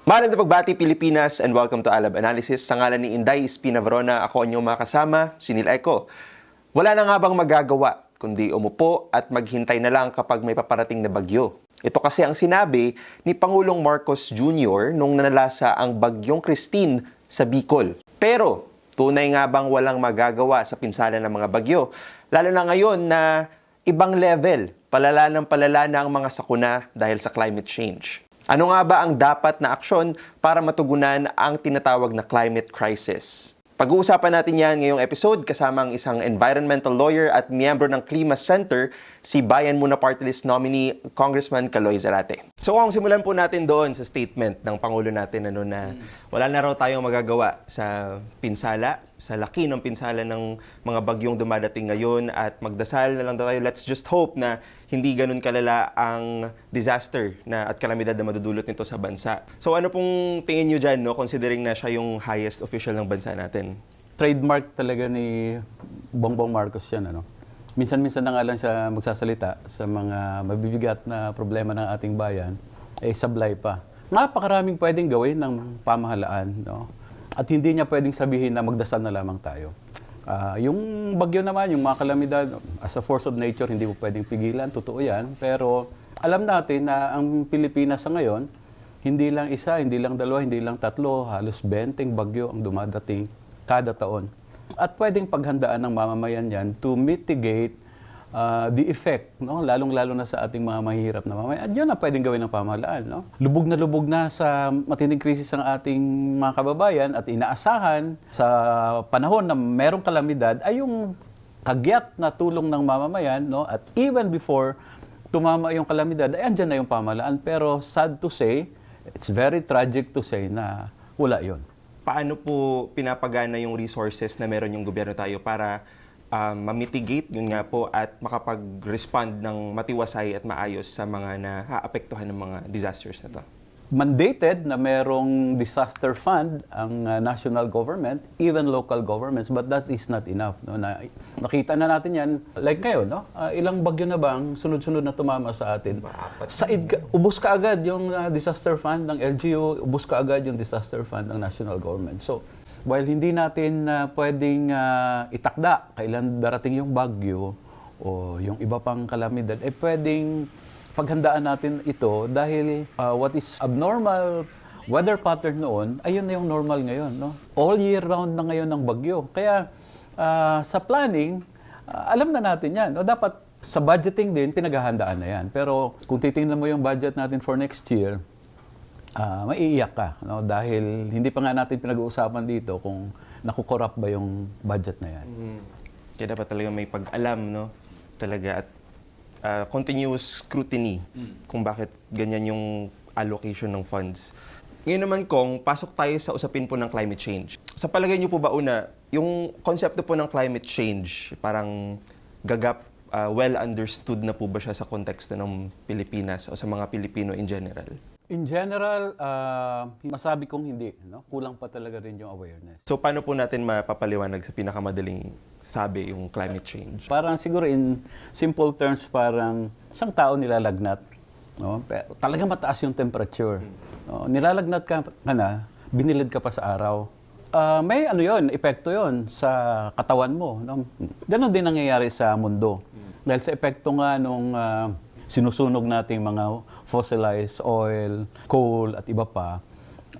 Magandang pagbati Pilipinas and welcome to Alab Analysis. Sa ngalan ni Inday Espinavrona, ako ang inyong makasama, si Neil Eco. Wala na nga bang magagawa kundi umupo at maghintay na lang kapag may paparating na bagyo. Ito kasi ang sinabi ni Pangulong Marcos Jr. nung nanalasa ang bagyong Christine sa Bicol. Pero tunay nga bang walang magagawa sa pinsala ng mga bagyo? Lalo na ngayon na ibang level, palala na ang mga sakuna dahil sa climate change. Ano nga ba ang dapat na aksyon para matugunan ang tinatawag na climate crisis? Pag-uusapan natin yan ngayong episode kasama ang isang environmental lawyer at miyembro ng Klima Center, si Bayan Muna Party List nominee Congressman Caloy Zarate. So kung simulan po natin doon sa statement ng Pangulo natin na wala na raw tayong magagawa sa pinsala, sa laki ng pinsala ng mga bagyong dumadating ngayon at magdasal na lang tayo, let's just hope na hindi ganun kalala ang disaster na at kalamidad na madudulot nito sa bansa. So ano pong tingin nyo dyan, no, considering na siya yung highest official ng bansa natin? Trademark talaga ni Bongbong Marcos yan. Minsan-minsan na nga lang siya magsasalita sa mga mabibigat na problema ng ating bayan, sablay pa. Napakaraming pwedeng gawin ng pamahalaan. No? At hindi niya pwedeng sabihin na magdasal na lamang tayo. Yung bagyo naman, yung mga kalamidad, as a force of nature, hindi mo pwedeng pigilan, totoo yan. Pero alam natin na ang Pilipinas sa ngayon, hindi lang isa, hindi lang dalawa, hindi lang tatlo, halos 20 bagyo ang dumadating kada taon. At pwedeng paghandaan ng mamamayan yan to mitigate the effect, no? Lalong-lalo na sa ating mga mahihirap na mamamayan. At yun ang pwedeng gawin ng pamahalaan. No? Lubog na sa matinding krisis ang ating mga kababayan at inaasahan sa panahon na merong kalamidad ay yung kagyat na tulong ng mamamayan. No? At even before tumama yung kalamidad, ay andyan na yung pamahalaan. Pero sad to say, it's very tragic to say na wala yun. Paano po pinapagana yung resources na meron yung gobyerno tayo para ma-mitigate yun nga po at makapag-respond ng matiwasay at maayos sa mga naapektuhan ng mga disasters na to? Mandated na merong disaster fund ang national government, even local governments, but that is not enough. No? Nakita na natin yan, like ngayon, no? Ilang bagyo na bang sunod-sunod na tumama sa atin? Ubus ka agad yung disaster fund ng LGU, ubus ka agad yung disaster fund ng national government. So, while hindi natin pwedeng itakda kailan darating yung bagyo o yung iba pang kalamidad, pwedeng paghandaan natin ito dahil what is abnormal weather pattern noon, ayun na yung normal ngayon. No? All year round na ngayon ng bagyo. Kaya sa planning, alam na natin yan. No? Dapat sa budgeting din, pinaghahandaan na yan. Pero kung titingnan mo yung budget natin for next year, maiiyak ka. No? Dahil hindi pa nga natin pinag-uusapan dito kung nakukorrupt ba yung budget na yan. Kaya dapat talaga may pag-alam, no? Talaga at continuous scrutiny kung bakit ganyan yung allocation ng funds. Ngayon naman kung pasok tayo sa usapin po ng climate change. Sa palagay niyo po ba una, yung konsepto po ng climate change, parang gagap, well understood na po ba siya sa konteksto ng Pilipinas o sa mga Pilipino in general? In general, masabi kong hindi. No? Kulang pa talaga rin yung awareness. So paano po natin mapapaliwanag sa pinakamadaling sabi yung climate change? Parang siguro in simple terms, parang isang tao nilalagnat. No? Pero talagang mataas yung temperature. No? Nilalagnat ka na, binilid ka pa sa araw. May ano yon, epekto yon sa katawan mo. No? Ganon din nangyayari sa mundo. Dahil sa epekto nga nung sinusunog nating mga fossilized oil, coal at iba pa,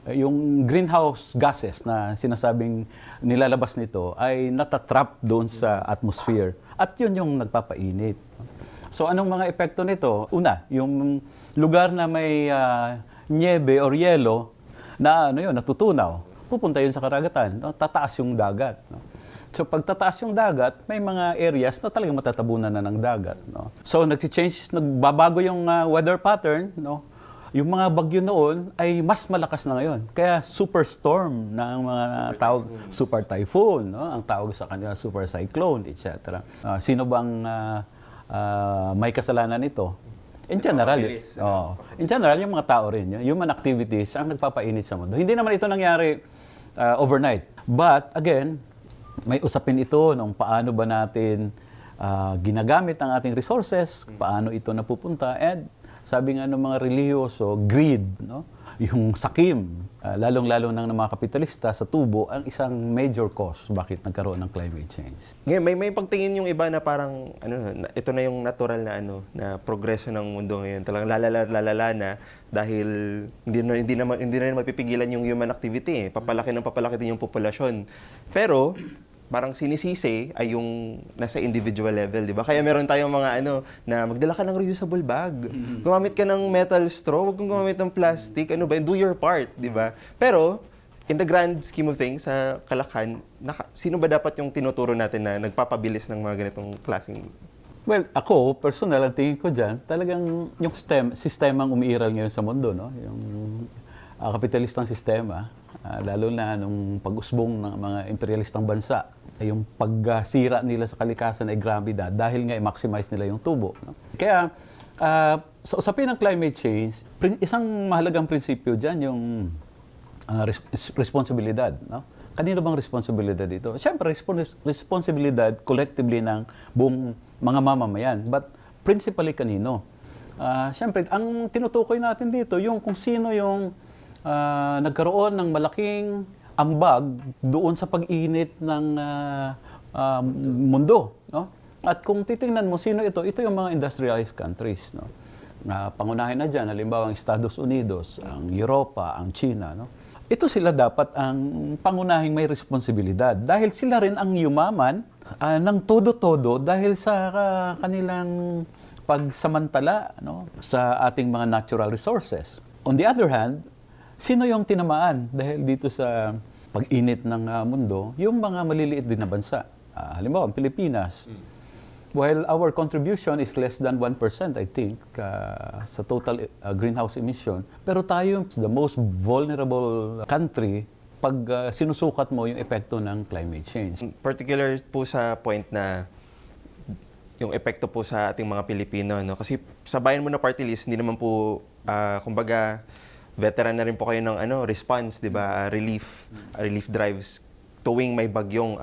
yung greenhouse gases na sinasabing nilalabas nito ay natatrap doon sa atmosphere. At yun yung nagpapainit. So anong mga epekto nito? Una, yung lugar na may niebe or yelo na natutunaw, pupunta yun sa karagatan. No? Tataas yung dagat. No? So pag tataas yung dagat, may mga areas na talagang matatabunan na ng dagat. No? So nagbabago yung weather pattern. No? Yung mga bagyo noon ay mas malakas na ngayon. Kaya superstorm na ang mga tawag, super typhoon, no? Ang tawag sa kanila super cyclone, etc. Sino bang may kasalanan nito? In general, yung mga tao rin, yung human activities ang nagpapainit sa mundo. Hindi naman ito nangyari overnight. But again, may usapin ito nung paano ba natin ginagamit ang ating resources, paano ito napupunta, and sabi nga ng mga relihiyoso, greed, no? yung sakim, lalong-lalo ng mga kapitalista sa tubo, ang isang major cause bakit nagkaroon ng climate change. Ngayon, may pagtingin yung iba na parang ito na yung natural na na progreso ng mundo ngayon. Talagang lalala na dahil hindi na rin mapipigilan yung human activity. Papalaki din yung populasyon. Pero parang sinisisi ay yung nasa individual level, di ba? Kaya meron tayong mga na magdala ka ng reusable bag. Gumamit ka ng metal straw, huwag kang gumamit ng plastic. Do your part, di ba? Pero in the grand scheme of things, sa Kalakan, sino ba dapat yung tinuturo natin na nagpapabilis ng mga ganitong klaseng? Well, ako, personal, ang tingin ko dyan, talagang yung sistemang umiiral ngayon sa mundo, no? Yung kapitalistang sistema, lalo na nung pag-usbong ng mga imperialistang bansa, yung pagsira nila sa kalikasan ay grabe na dahil nga i-maximize nila yung tubo. No? Kaya, sa usapin ng climate change, isang mahalagang prinsipyo dyan yung responsibilidad. No? Kanino bang responsibilidad dito? Siyempre, responsibilidad collectively ng buong mga mamamayan. But principally kanino? Siyempre, ang tinutukoy natin dito, yung kung sino yung nagkaroon ng malaking ambag doon sa pag-init ng mundo. No? At kung titingnan mo, sino ito? Ito yung mga industrialized countries. No? Pangunahin na dyan, halimbawa ang Estados Unidos, ang Europa, ang China. No? Ito sila dapat ang pangunahing may responsibilidad dahil sila rin ang yumaman ng todo-todo dahil sa kanilang pagsamantala sa ating mga natural resources. On the other hand, sino yung tinamaan dahil dito sa pag-init ng mundo? Yung mga maliliit din na bansa. Halimbawa, ang Pilipinas. While our contribution is less than 1%, I think, sa total greenhouse emission, pero tayo the most vulnerable country pag sinusukat mo yung epekto ng climate change. Particular po sa point na yung epekto po sa ating mga Pilipino. No? Kasi sa Bayan Mo na Party List, hindi naman po, kumbaga, veteran na rin po kayo ng response, 'di ba? Relief drives tuwing may bagyong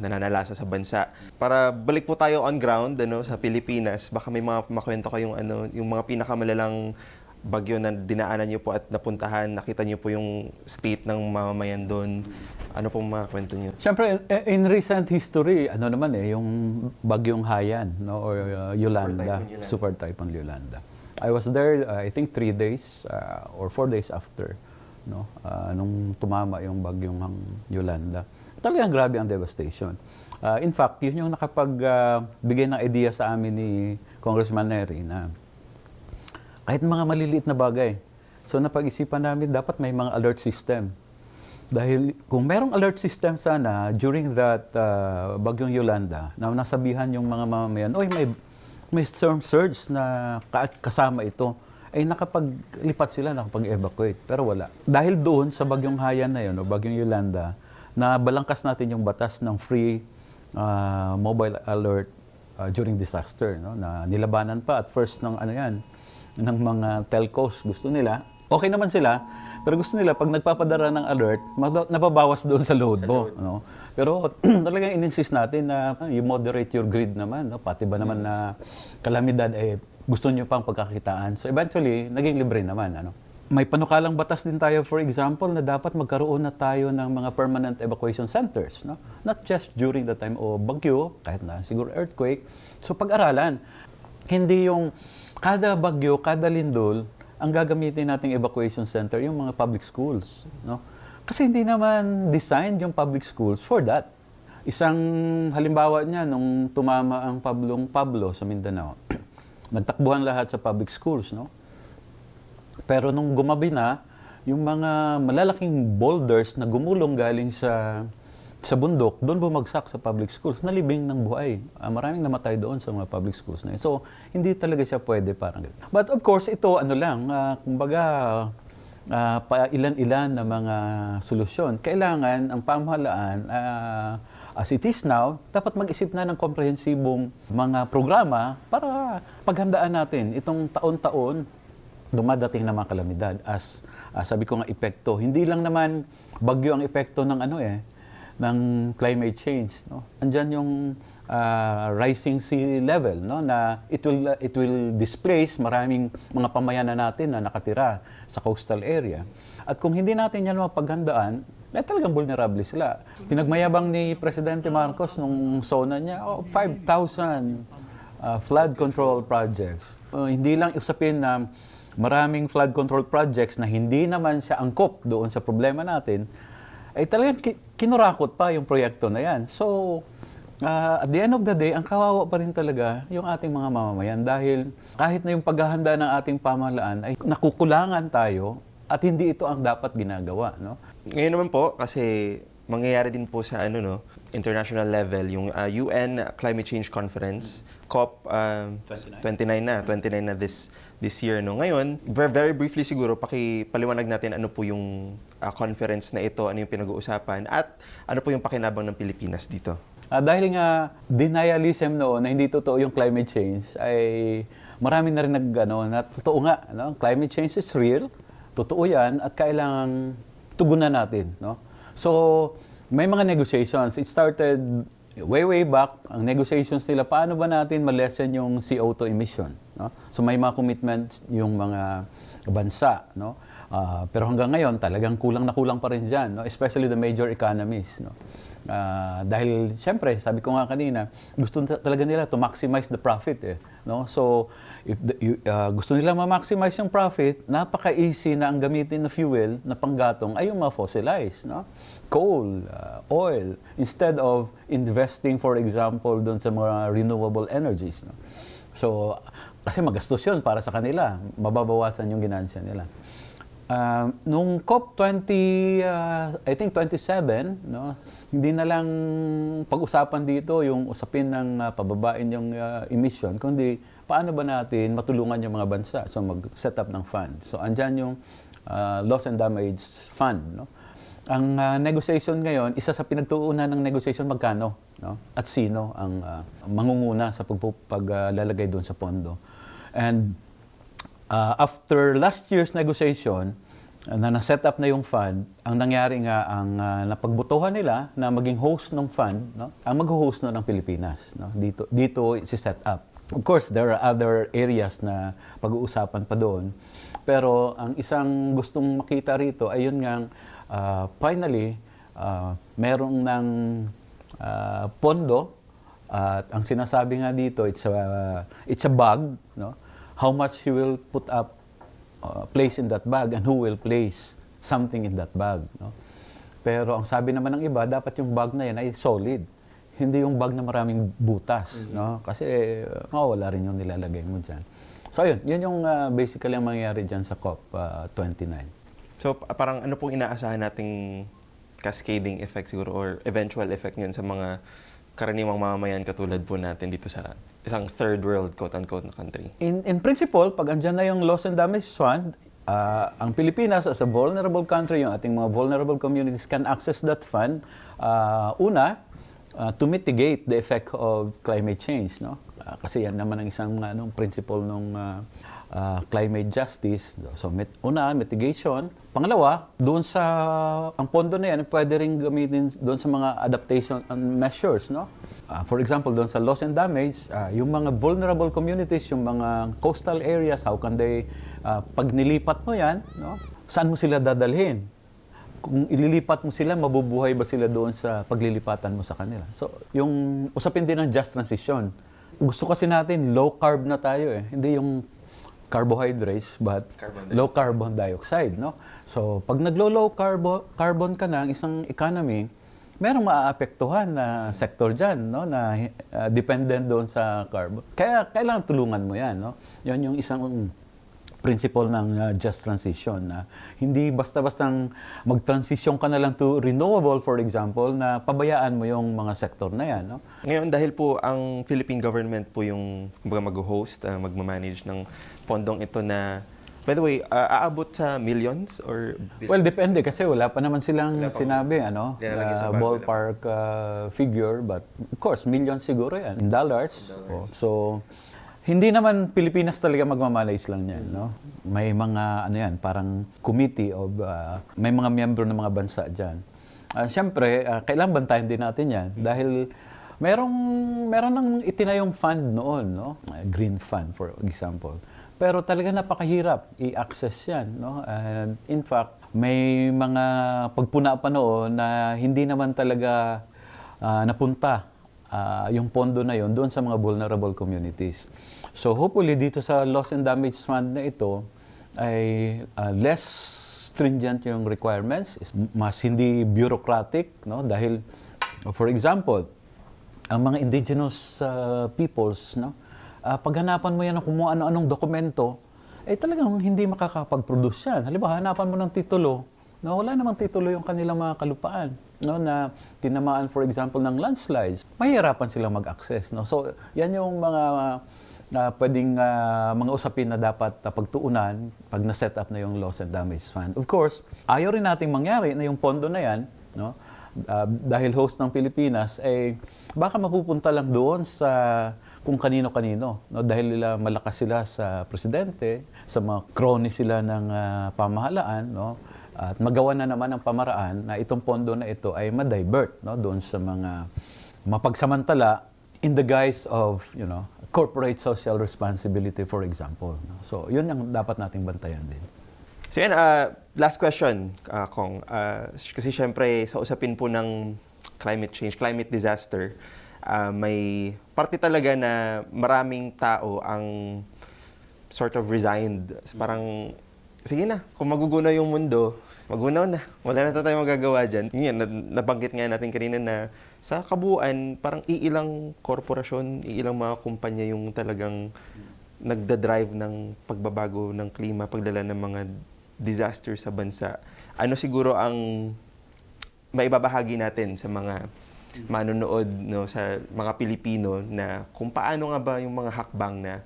nananalasa sa bansa. Para balik po tayo on ground sa Pilipinas, baka may mga makwento kayong yung mga pinakamalalang bagyo na dinaanan niyo po at napuntahan, nakita niyo po yung state ng mamamayan doon. Ano pong mga kwento niyo? Siyempre, in recent history, yung bagyong Haiyan, no, or Yolanda, Super Typhoon Yolanda. I was there, I think 3 days or 4 days after, no, nung tumama yung bagyong Yolanda. Talagang grabe ang devastation. In fact, yun yung nakapagbigay ng idea sa amin ni Congressman Nery na kahit mga maliliit na bagay. So napag-isipan namin, dapat may mga alert system. Dahil kung merong alert system sana during that bagyong Yolanda, na nasabihan yung mga mamamayan, oy, may storm surge na kasama ito, ay nakapaglipat sila, nakapag-evacuate. Pero wala. Dahil doon sa bagyong Haiyan na yun, o bagyong Yolanda, na balangkas natin yung batas ng free mobile alert during disaster. No? Na nilabanan pa at first ng ng mga telcos. Gusto nila, okay naman sila, pero gusto nila, pag nagpapadara ng alert, nababawas doon sa load mo. No? Pero talagang in-insist natin na you moderate your grid naman. No? Pati ba naman na kalamidad, gusto nyo pang pagkakitaan. So eventually, naging libre naman. May panukalang batas din tayo, for example, na dapat magkaroon na tayo ng mga permanent evacuation centers. No? Not just during the time of bagyo, kahit na siguro earthquake. So pag-aralan, hindi yung kada bagyo, kada lindol, ang gagamitin nating evacuation center, yung mga public schools. No? Kasi hindi naman designed yung public schools for that. Isang halimbawa niya, nung tumama ang Pablo sa Mindanao, nagtakbuhan lahat sa public schools. No? Pero nung gumabi na, yung mga malalaking boulders na gumulong galing sa bundok, doon bumagsak sa public schools, nalibing ng buhay. Maraming namatay doon sa mga public schools na yun. So, hindi talaga siya pwede parang ganun. But of course, ito kumbaga, ilan-ilan na mga solusyon. Kailangan ang pamahalaan, as it is now, dapat mag-isip na ng komprehensibong mga programa para paghandaan natin itong taon-taon dumadating na mga kalamidad. As sabi ko nga, epekto. Hindi lang naman bagyo ang epekto ng ng climate change. No? Andyan yung rising sea level, no, na it will displace maraming mga pamayanan natin na nakatira sa coastal area. At kung hindi natin yan mapaghandaan, talagang vulnerable sila. Pinagmayabang ni Presidente Marcos nung SONA niya, 5,000 flood control projects. Hindi lang usapin na maraming flood control projects na hindi naman siya angkop doon sa problema natin, ay talagang kinurakot pa yung proyekto na yan. So, at the end of the day, ang kawawa pa rin talaga yung ating mga mamamayan dahil kahit na yung paghahanda ng ating pamahalaan ay nakukulangan tayo at hindi ito ang dapat ginagawa, no? Ngayon naman po, kasi mangyayari din po sa international level, yung UN Climate Change Conference, COP 29 na this year. No? Ngayon, very briefly siguro, pakipaliwanag natin ano po yung conference na ito, ano yung pinag-uusapan, at ano po yung pakinabang ng Pilipinas dito. Dahil nga denialism noon na hindi totoo yung climate change, ay marami na rin na totoo nga, no? Climate change is real, totoo yan, at kailangang tugunan natin, no? So, may mga negotiations. It started way back. Ang negotiations nila, paano ba natin ma-lessen yung CO2 emission, no? So, may mga commitments yung mga bansa, no? Pero hanggang ngayon, talagang kulang na kulang pa rin dyan, no? Especially the major economies, no? Dahil, syempre, sabi ko nga kanina, gusto talaga nila to maximize the profit, no? So, if gusto nila ma-maximize yung profit, napaka-easy na ang gamitin na fuel na panggatong ay yung mga fossilized, no? Coal, oil, instead of investing, for example, doon sa mga renewable energies, no? So, kasi magastos yun para sa kanila, mababawasan yung ginansya nila. Nung COP20, I think 27, no, hindi na lang pag-usapan dito yung usapin ng pababain yung emission, kundi paano ba natin matulungan yung mga bansa, so mag-set up ng fund. So andyan yung loss and damage fund, no? Ang negotiation ngayon, isa sa pinagtuunan ng negotiation, magkano, no? At sino ang mangunguna sa paglalagay doon sa pondo. And after last year's negotiation, na na-set up na yung fund, ang nangyari nga, ang napagbutuhan nila na maging host ng fund, no? Ang mag-host na ng Pilipinas, no? Dito isi-set up. Of course, there are other areas na pag-uusapan pa doon. Pero ang isang gustong makita rito ay yun nga, finally, merong ng pondo, at ang sinasabi nga dito, it's a bag, no? How much you will put up, place in that bag, and who will place something in that bag, no? Pero ang sabi naman ng iba, dapat yung bag na yan ay solid. Hindi yung bag na maraming butas, no? Kasi mawawala rin yung nilalagay mo dyan. So yun yung basically ang mangyayari dyan sa COP29. So parang ano pong inaasahan nating cascading effect siguro or eventual effect niyan sa mga karaniwang mamamayan katulad po natin dito sa isang third world quote-unquote na country? In principle, pag andyan na yung loss and damage fund, ang Pilipinas as a vulnerable country, yung ating mga vulnerable communities can access that fund. To mitigate the effect of climate change, no? Kasi yan naman ang isang principle ng climate justice. So mitigation. Pangalawa, doon sa ang pondo na yan pwede ring gamitin doon sa mga adaptation measures, no? For example, doon sa loss and damage, yung mga vulnerable communities, yung mga coastal areas, how can they pag nilipat mo yan, no? Saan mo sila dadalhin? Kung ililipat mo sila, mabubuhay ba sila doon sa paglilipatan mo sa kanila? So, yung usapin din ng just transition. Gusto kasi natin, low carb na tayo eh. Hindi yung carbohydrates, but low carbon dioxide, no? So, pag naglo-low carbon ka na ang isang economy, merong maaapektuhan na sector dyan, no? Na dependent doon sa carbon. Kaya kailangan tulungan mo yan, no? Yan yung isang principle ng just transition na hindi basta-bastang mag-transition ka na lang to renewable, for example, na pabayaan mo yung mga sektor na yan, no? Ngayon, dahil po ang Philippine government po yung mag-host, magmamanage ng pondong ito na, by the way, aabot sa millions or billions? Well, depende kasi wala pa naman silang sinabi, ballpark figure, but of course, millions siguro yan, in dollars. So, hindi naman Pilipinas talaga magmamanage lang yan, no? May mga parang committee of may mga miyembro ng mga bansa diyan. Siyempre, kailangan bantayan din natin yan dahil Meron nang itinayong fund noon, no? Green Fund, for example. Pero talaga napakahirap i-access yan, no? And in fact, may mga pagpuna pa noon na hindi naman talaga napunta yung pondo na yon doon sa mga vulnerable communities. So hopefully dito sa Loss and Damage Fund na ito ay less stringent yung requirements, mas hindi bureaucratic, no? Dahil for example, ang mga indigenous peoples, no? Paghanapan mo yan ng kung ano-anong dokumento, talagang hindi makakapag-produce yan. Halimbawa, hanapan mo ng titulo, no? Wala namang titulo yung kanilang mga kalupaan, no? Na tinamaan, for example, ng landslides. Mahihirapan silang mag-access, no? So, yan yung mga pwedeng mga usapin na dapat pagtuunan pag na-set up na yung Loss and Damage Fund. Of course, ayaw rin nating mangyari na yung pondo na yan, no? Dahil host ng Pilipinas, baka mapupunta lang doon sa kung kanino-kanino. No? Dahil malakas sila sa presidente, sa mga crony sila ng pamahalaan, no? At magawa na naman ang pamaraan na itong pondo na ito ay ma-divert, no? Doon sa mga mapagsamantala in the guise of, corporate social responsibility, for example. No? So, yun ang dapat nating bantayan din. So yan, last question, Kong. Kasi syempre, sa usapin po ng climate change, climate disaster, may parte talaga na maraming tao ang sort of resigned. Parang, sige na, kung magugunaw yung mundo, magunaw na. Wala na tayong magagawa dyan. Yan, nabanggit nga natin kanina na sa kabuuan, parang iilang korporasyon, iilang mga kumpanya yung talagang nagda-drive ng pagbabago ng klima, pagdala ng mga disaster sa bansa. Ano siguro ang maibabahagi natin sa mga manonood, no, sa mga Pilipino na kung paano nga ba yung mga hakbang na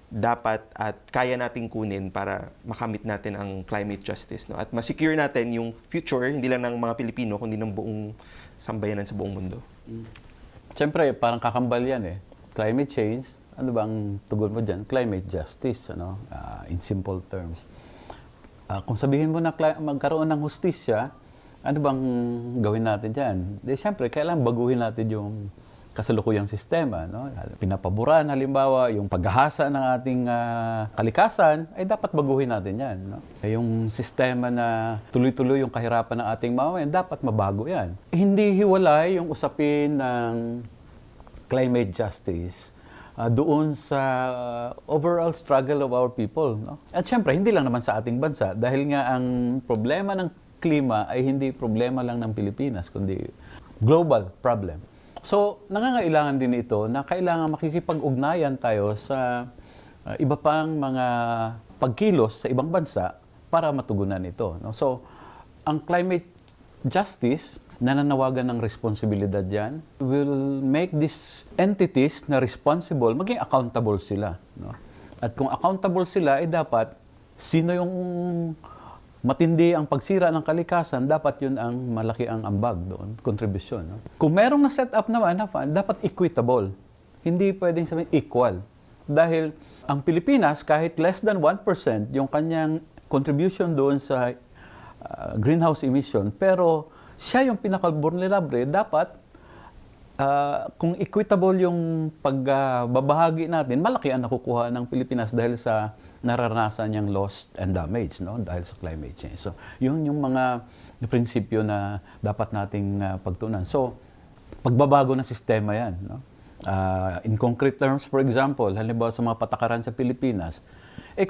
dapat at kaya nating kunin para makamit natin ang climate justice, no? At ma-secure natin yung future, hindi lang ng mga Pilipino, kundi ng buong sambayanan sa buong mundo. Siyempre, parang kakambal yan eh. Climate change, ano bang tugon mo dyan? Climate justice, in simple terms. Kung sabihin mo na magkaroon ng hustisya, ano bang gawin natin dyan? Siyempre, kailangan baguhin natin yung kasalukuyang sistema. No? Pinapaboran, halimbawa, yung paghahasa ng ating kalikasan, ay dapat baguhin natin yan. No? Yung sistema na tuloy-tuloy yung kahirapan ng ating mamamayan, dapat mabago yan. Hindi hiwalay yung usapin ng climate justice doon sa overall struggle of our people. No? At syempre, hindi lang naman sa ating bansa, dahil nga ang problema ng klima ay hindi problema lang ng Pilipinas, kundi global problem. So, nangangailangan din ito na kailangan makikipag-ugnayan tayo sa iba pang mga pagkilos sa ibang bansa para matugunan ito. No? So, ang climate justice, nananawagan ng responsibilidad yan, will make these entities na responsible, maging accountable sila. No? At kung accountable sila, dapat sino yung matindi ang pagsira ng kalikasan, dapat yun ang malaki ang ambag doon, kontribusyon. No? Kung merong na-set up naman na fund, dapat equitable. Hindi pwedeng sabihin equal. Dahil ang Pilipinas, kahit less than 1%, yung kanyang contribution doon sa greenhouse emission, pero siya yung pinaka-vulnerable, dapat kung equitable yung pagbabahagi natin, malaki ang nakukuha ng Pilipinas dahil sa nararanasan niyang loss and damage, no? Dahil sa climate change. So, yun yung mga prinsipyo na dapat nating pagtuunan. So, pagbabago ng sistema yan. No? In concrete terms, for example, halimbawa sa mga patakaran sa Pilipinas,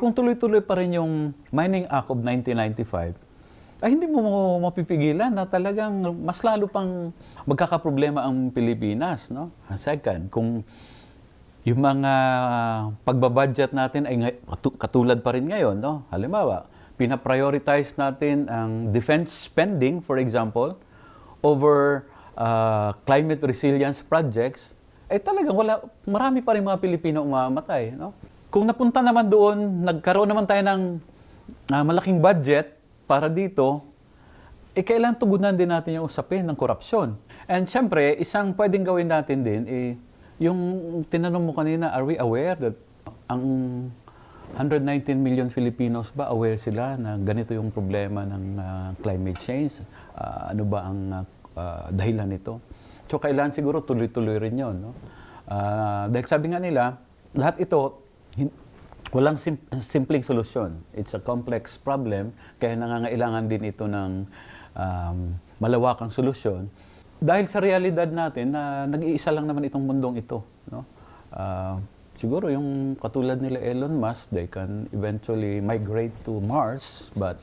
kung tuloy-tuloy pa rin yung Mining Act of 1995, ay hindi mo mapipigilan na talagang mas lalo pang magkakaproblema ang Pilipinas. No? Second, kung yung mga pagbabudget natin ay katulad pa rin ngayon. No? Halimbawa, pinaprioritize natin ang defense spending, for example, over climate resilience projects, ay talagang marami pa rin mga Pilipino umamatay. No? Kung napunta naman doon, nagkaroon naman tayo ng malaking budget para dito, kailangan tugunan din natin yung usapin ng korupsyon. And syempre, isang pwedeng gawin natin din, yung tinanong mo kanina, are we aware that ang 119 million Filipinos ba aware sila na ganito yung problema ng climate change? Ano ba ang dahilan nito? So, kailangan siguro tuloy-tuloy rin yun. No? Dahil sabi nga nila, lahat ito, walang simpleng solusyon. It's a complex problem, kaya nangangailangan din ito ng malawakang solusyon. Dahil sa realidad natin na nag-iisa lang naman itong mundong ito. No? Siguro yung katulad nila Elon Musk, they can eventually migrate to Mars, but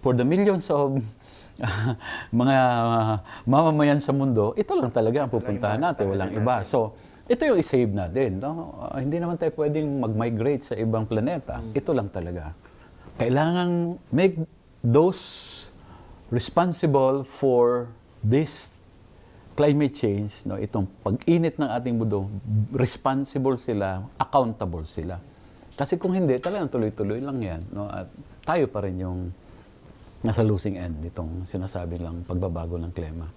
for the millions of mga mamamayan sa mundo, ito lang talaga ang pupuntahan natin, walang iba. So, ito yung i-save natin. No? Hindi naman tayo pwedeng mag-migrate sa ibang planeta. Ito lang talaga. Kailangan make those responsible for this climate change, no, itong pag-init ng ating mundo, responsible sila, accountable sila. Kasi kung hindi, talagang tuloy-tuloy lang yan. No? At tayo pa rin yung nasa losing end nitong sinasabi lang pagbabago ng klima.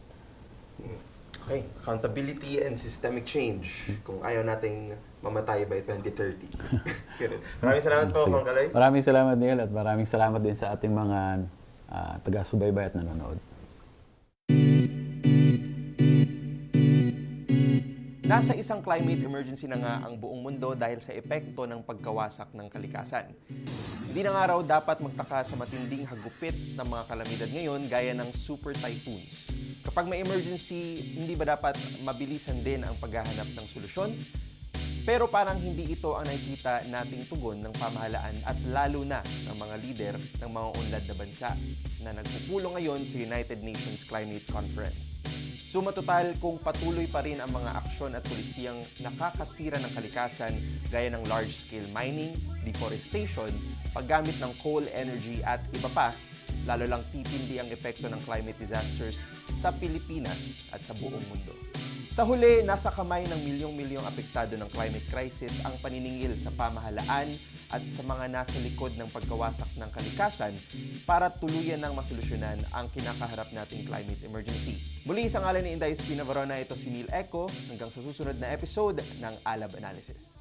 Okay, accountability and systemic change kung ayaw nating mamatay by 2030. Maraming salamat po, Mang Kalay. Maraming salamat, Neil, at maraming salamat din sa ating mga taga-subaybay at nanonood. Nasa isang climate emergency na nga ang buong mundo dahil sa epekto ng pagkawasak ng kalikasan. Hindi na nga raw dapat magtaka sa matinding hagupit ng mga kalamidad ngayon gaya ng super typhoons. Kapag may emergency, hindi ba dapat mabilisan din ang paghahanap ng solusyon? Pero parang hindi ito ang nakikita nating tugon ng pamahalaan at lalo na ng mga lider ng mga unlad na bansa na nagpupulong ngayon sa United Nations Climate Conference. Suma total kung patuloy pa rin ang mga aksyon at pulisiyang nakakasira ng kalikasan gaya ng large-scale mining, deforestation, paggamit ng coal energy at iba pa, lalo lang titindi ang epekto ng climate disasters sa Pilipinas at sa buong mundo. Sa huli, nasa kamay ng milyong-milyong apektado ng climate crisis ang paniningil sa pamahalaan at sa mga nasa likod ng pagkawasak ng kalikasan para tuluyan ng masolusyonan ang kinakaharap nating climate emergency. Muli sa ngalan ni Inday Espina Varona, ito si Neil Eco hanggang sa susunod na episode ng Alab Analysis.